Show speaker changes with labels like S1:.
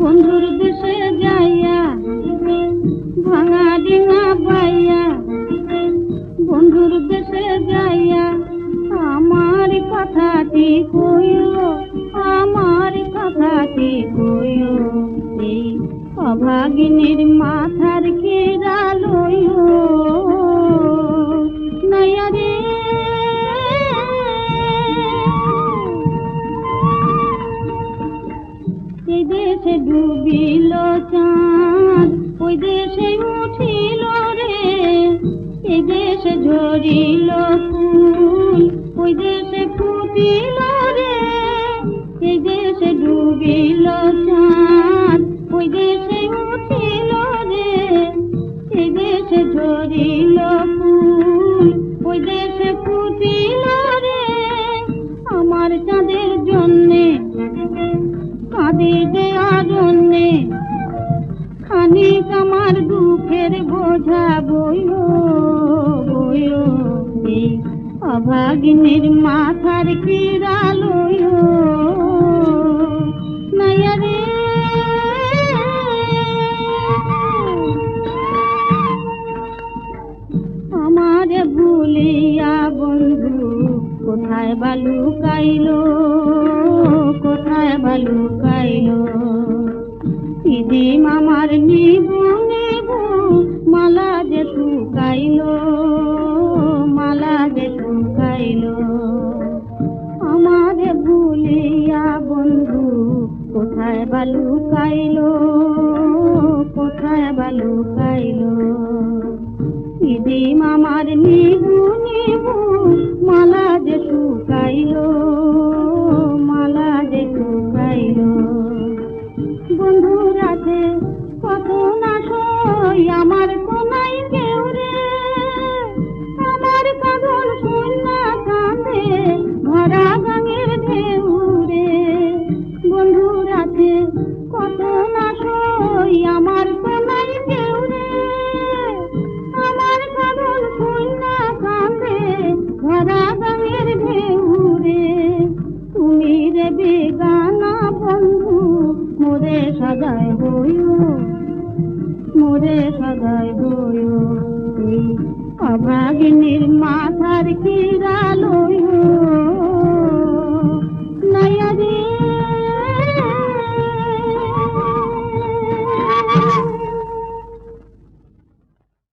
S1: বন্ধুর দেশে যাইয়া ভাঙা ডিঙা পাইয়া, বন্ধুর দেশে যাইয়া আমার কথাটি কইও, আমার কথাটি কইও, এই অভাগিনীর মাথার কেরা লইও নাইয়া রে। এই দেশে ডুবিল চাঁদ, ওই দেশে উঠিল রে, এই দেশে ঝরিল ফুল, ওই দেশে ফুটিল রে, এই দেশে ডুবিল চাঁদ, ওই দেশে উঠিল রে, এই দেশে ঝরিল ফুল, ওই দেশে ফুটিল রে। আমার চাঁদের জন্যে কাঁদে যে আরণ্যে, খানিক আমার দুঃখের বোঝা বইও বইও, এই অভাগিনীর মাথার কিরা লইও নাইয়া রে। আমারে ভুলিয়া বন্ধু কোথায় বালুকাইলো, কোথায় বালুকাইলো, দিদিম আমার নিবু নিবু মালা যে শুকাইলো, মালা যে শুকাইলো। আমারে ভুলিয়া বন্ধু কোথায় বালুকাইলো, কোথায় বালুকাইলো, দিদিম আমার নিবু নিবু মালা যে শুকাইলো, মালা যে শুকাইলো। বন্ধুর আছে কত না সই, আমার কোনাই কেউ রে, আমার কাঁদন শুননা কাঁদে ভরা গাঙের ঢেউ রে। বন্ধুর আছে কত না সই, আমার কোনাই কেউ রে, আমার কাঁদন শুননা কাঁদে ভরা গাঙের ঢেউ রে। তুমি রে বেগানা বন্ধু মোরে সদাই বইও, মোরে সদাই বইও, অভাগিনীর মাথার কিরা